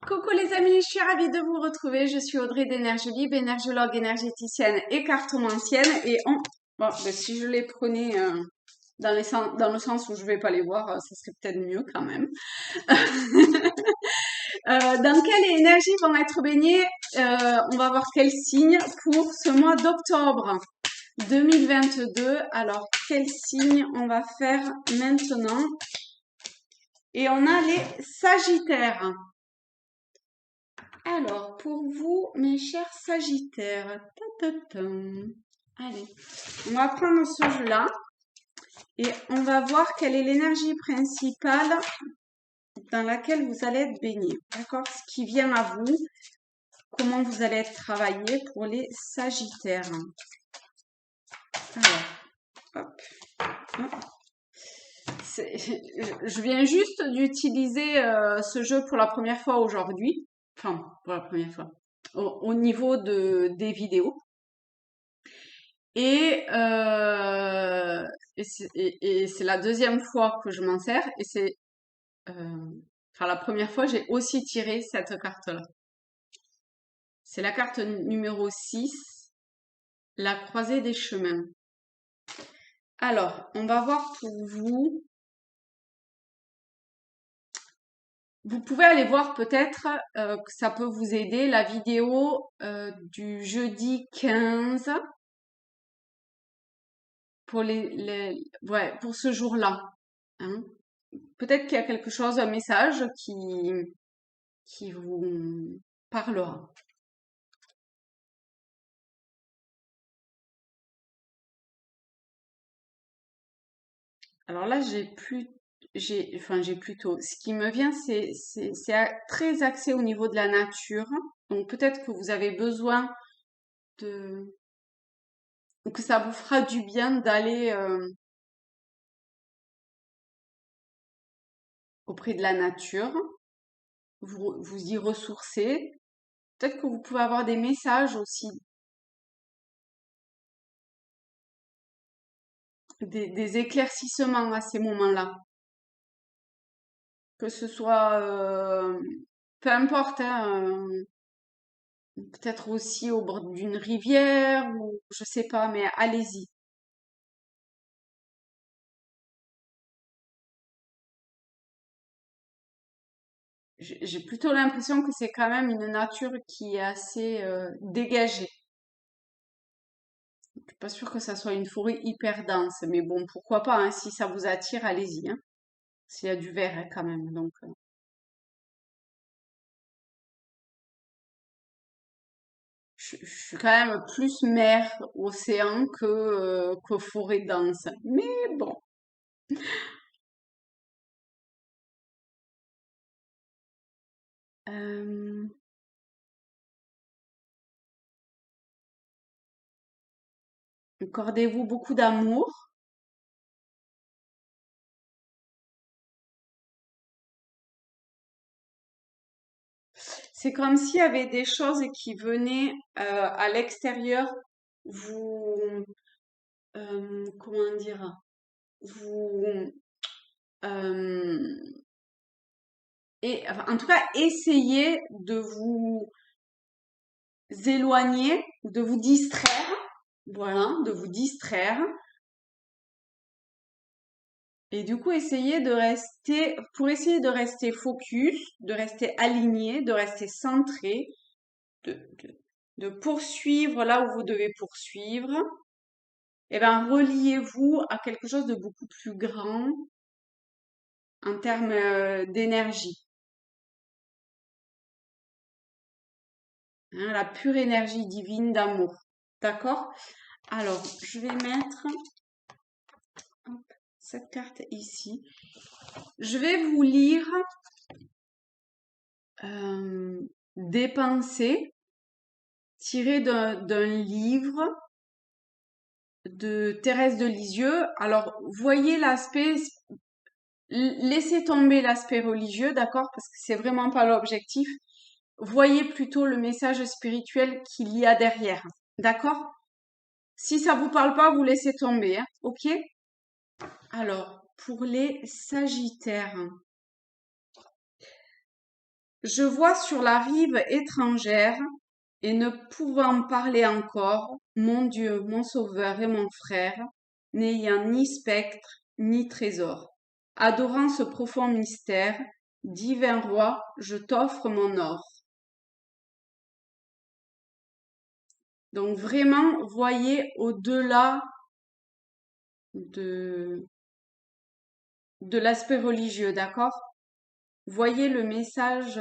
Coucou les amis, je suis ravie de vous retrouver. Je suis Audrey d'Énergie Libre, énergologue, énergéticienne et cartomancienne. Bon, si je les prenais dans le sens où je vais pas les voir, ça serait peut-être mieux quand même. Dans quelle énergie vont être baignés on va voir quel signe pour ce mois d'octobre 2022. Alors, quel signe on va faire maintenant? Et on a les Sagittaires. Alors, pour vous, mes chers Sagittaires, allez, on va prendre ce jeu-là et on va voir quelle est l'énergie principale dans laquelle vous allez être baigné. D'accord? Ce qui vient à vous, comment vous allez être travaillé pour les Sagittaires. Alors, hop. Je viens juste d'utiliser ce jeu pour la première fois aujourd'hui. Enfin, pour la première fois. Au niveau des vidéos. Et c'est la deuxième fois que je m'en sers. Et enfin, la première fois, j'ai aussi tiré cette carte-là. C'est la carte numéro 6, la croisée des chemins. Alors, on va voir pour vous. Vous pouvez aller voir peut-être que ça peut vous aider la vidéo du jeudi 15 pour pour ce jour-là. Hein. Peut-être qu'il y a quelque chose, un message qui vous parlera. Alors là, j'ai plutôt. Ce qui me vient, c'est très axé au niveau de la nature. Donc peut-être que vous avez besoin de, ou que ça vous fera du bien d'aller auprès de la nature, vous y ressourcer. Peut-être que vous pouvez avoir des messages aussi, des éclaircissements à ces moments-là. Que ce soit, peu importe, hein, peut-être aussi au bord d'une rivière ou je sais pas, mais allez-y. J'ai plutôt l'impression que c'est quand même une nature qui est assez dégagée. Je suis pas sûre que ça soit une forêt hyper dense, mais bon, pourquoi pas, hein, si ça vous attire, allez-y, hein. S'il y a du vert, hein, quand même, donc. Je suis quand même plus mer, océan que forêt dense. Mais bon. Euh, accordez-vous beaucoup d'amour. C'est comme s'il y avait des choses qui venaient à l'extérieur vous, comment dire, vous, euh, enfin, en tout cas, essayer de vous éloigner, de vous distraire, voilà, de vous distraire. Et du coup, pour essayer de rester focus, de rester aligné, de rester centré, de, de, de poursuivre là où vous devez poursuivre, et ben, reliez-vous à quelque chose de beaucoup plus grand en termes d'énergie. Hein, la pure énergie divine d'amour. D'accord? Alors, je vais mettre hop, cette carte ici. Je vais vous lire des pensées tirées d'un livre de Thérèse de Lisieux. Alors, voyez laissez tomber l'aspect religieux, d'accord, parce que c'est vraiment pas l'objectif. Voyez plutôt le message spirituel qu'il y a derrière, d'accord? Si ça vous parle pas, vous laissez tomber, hein, ok? Alors, pour les Sagittaires, Je vois sur la rive étrangère, et ne pouvant parler encore, mon Dieu, mon sauveur et mon frère, n'ayant ni spectre ni trésor. Adorant ce profond mystère, divin roi, je t'offre mon or. Donc vraiment, voyez au-delà de, de l'aspect religieux, d'accord? Voyez le message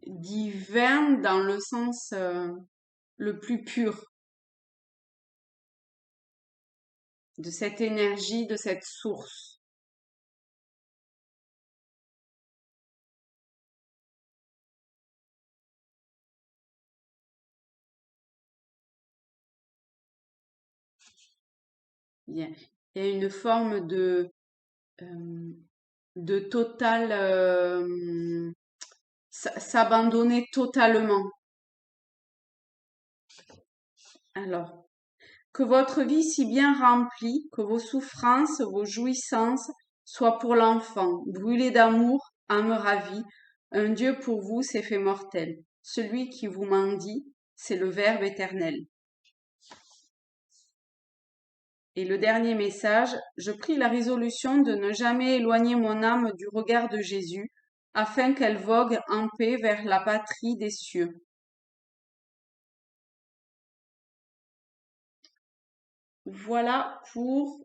divin dans le sens le plus pur de cette énergie, de cette source. Il y a une forme euh, de total, s'abandonner totalement. Alors, que votre vie si bien remplie, que vos souffrances, vos jouissances soient pour l'enfant, brûlé d'amour, âme ravie, un Dieu pour vous s'est fait mortel. Celui qui vous mendie, c'est le Verbe éternel. Et le dernier message, je pris la résolution de ne jamais éloigner mon âme du regard de Jésus, afin qu'elle vogue en paix vers la patrie des cieux. Voilà pour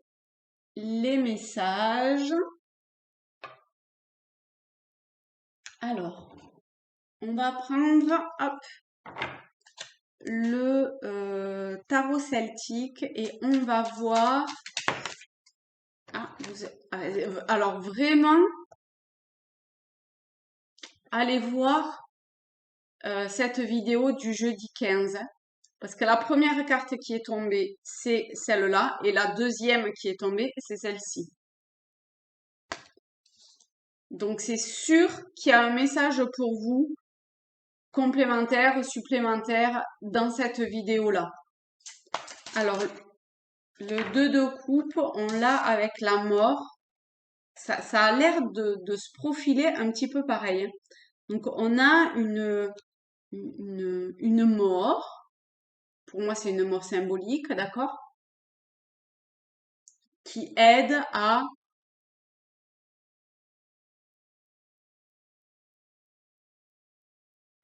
les messages. Alors, on va prendre hop, le tarot celtique et on va voir. Ah, alors vraiment, allez voir cette vidéo du jeudi 15. Parce que la première carte qui est tombée, c'est celle-là. Et la deuxième qui est tombée, c'est celle-ci. Donc c'est sûr qu'il y a un message pour vous complémentaire, supplémentaire dans cette vidéo-là. Alors, le 2 de coupe, on l'a avec la mort. Ça a l'air de se profiler un petit peu pareil. Donc, on a une mort. Pour moi, c'est une mort symbolique, d'accord? Qui aide à...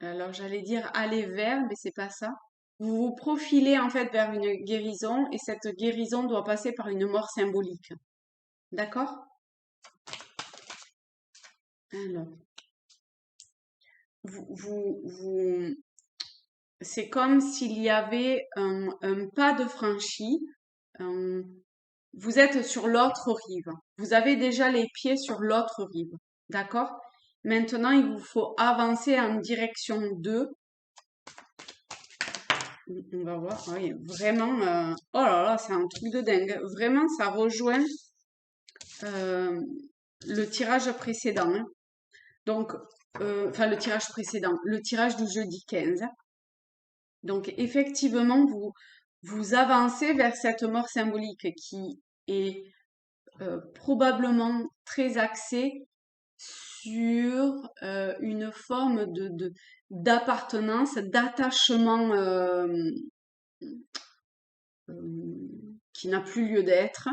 Alors, j'allais dire aller vers, mais c'est pas ça. Vous vous profilez en fait vers une guérison et cette guérison doit passer par une mort symbolique. D'accord? Alors, vous, c'est comme s'il y avait un pas de franchi. un- Vous êtes sur l'autre rive. Vous avez déjà les pieds sur l'autre rive. D'accord? Maintenant, il vous faut avancer en direction d'eux. On va voir. Oui, vraiment. Oh là là, c'est un truc de dingue. Vraiment, ça rejoint euh, le tirage précédent, hein. Donc, enfin, le tirage précédent, le tirage du jeudi 15. Donc, effectivement, vous avancez vers cette mort symbolique qui est probablement très axée sur une forme d'appartenance, d'attachement qui n'a plus lieu d'être.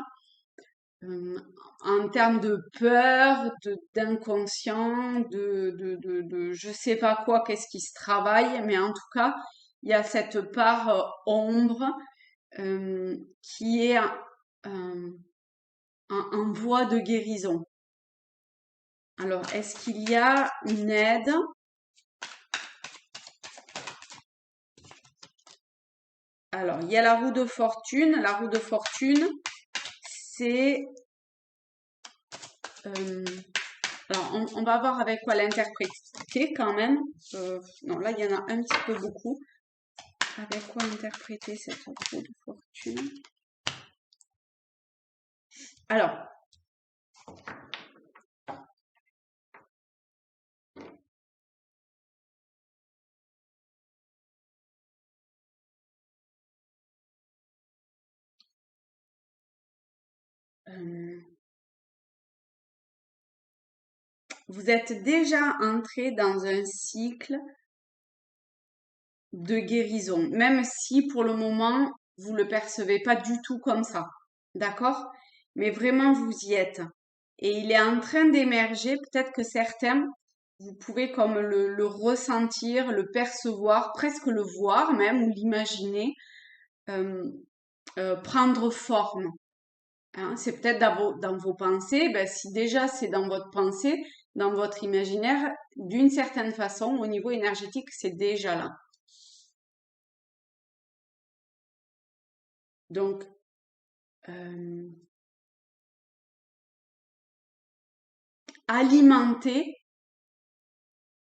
En termes de peur, d'inconscient, de je sais pas quoi, qu'est-ce qui se travaille, mais en tout cas, il y a cette part ombre qui est en voie de guérison. Alors, est-ce qu'il y a une aide? Alors, il y a la roue de fortune. La roue de fortune, c'est... alors, on va voir avec quoi l'interpréter quand même. Non, là, il y en a un petit peu beaucoup. Avec quoi interpréter cette roue de fortune? Alors, euh, vous êtes déjà entré dans un cycle de guérison, même si pour le moment, vous le percevez pas du tout comme ça. D'accord? Mais vraiment, vous y êtes. Et il est en train d'émerger, peut-être que certains, vous pouvez comme le ressentir, le percevoir, presque le voir même, ou l'imaginer, euh, prendre forme. Hein. C'est peut-être dans vos pensées, ben, si déjà c'est dans votre pensée, dans votre imaginaire, d'une certaine façon, au niveau énergétique, c'est déjà là. Donc, euh, alimenter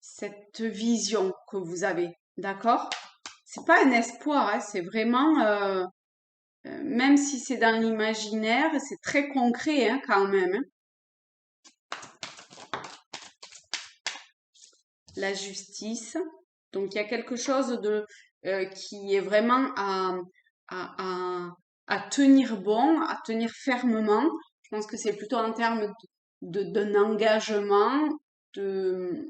cette vision que vous avez, d'accord? C'est pas un espoir, hein, c'est vraiment, même si c'est dans l'imaginaire, c'est très concret hein, quand même. Hein. La justice, donc il y a quelque chose de qui est vraiment à, à, à tenir bon, à tenir fermement. Je pense que c'est plutôt en termes d'un engagement, de,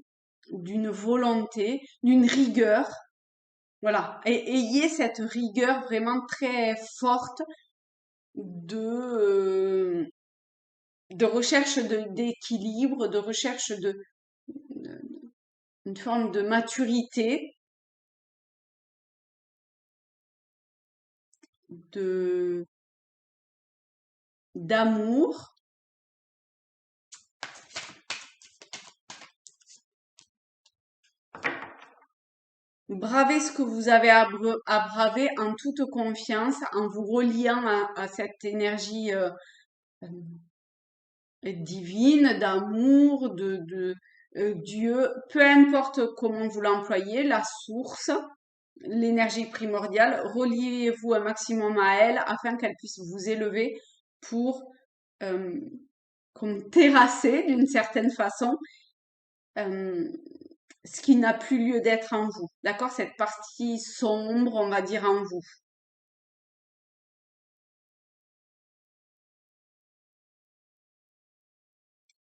d'une volonté, d'une rigueur. Voilà. Et ayez cette rigueur vraiment très forte de recherche d'équilibre, de recherche une forme de maturité, de d'amour. Bravez ce que vous avez à braver en toute confiance, en vous reliant à cette énergie euh, divine, d'amour, de Dieu, peu importe comment vous l'employez, la source, l'énergie primordiale, reliez-vous un maximum à elle afin qu'elle puisse vous élever pour euh, comme terrasser d'une certaine façon euh, ce qui n'a plus lieu d'être en vous. D'accord? Cette partie sombre, on va dire, en vous.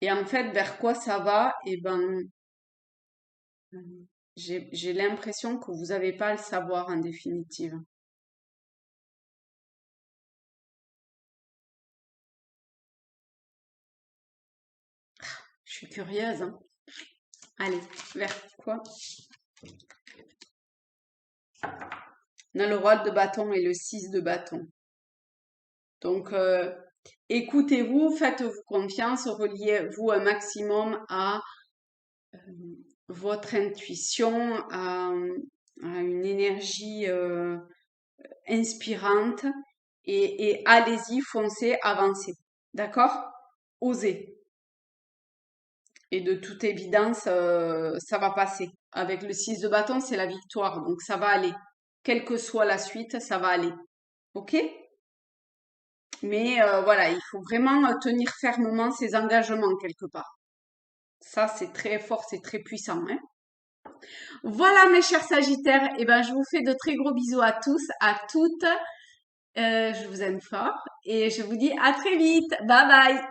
Et en fait, vers quoi ça va? Eh ben, j'ai l'impression que vous n'avez pas à le savoir en définitive. Je suis curieuse, hein. Allez, vers quoi? On a le roi de bâton et le 6 de bâton. Donc, écoutez-vous, faites-vous confiance, reliez-vous un maximum à votre intuition, à une énergie inspirante et allez-y, foncez, avancez. D'accord? Osez. Et de toute évidence, ça va passer. Avec le 6 de bâton, c'est la victoire, donc ça va aller. Quelle que soit la suite, ça va aller. OK? Mais voilà, il faut vraiment tenir fermement ses engagements quelque part. Ça, c'est très fort, c'est très puissant, hein. Voilà, mes chers Sagittaires, et ben, je vous fais de très gros bisous à tous, à toutes. Je vous aime fort et je vous dis à très vite. Bye bye!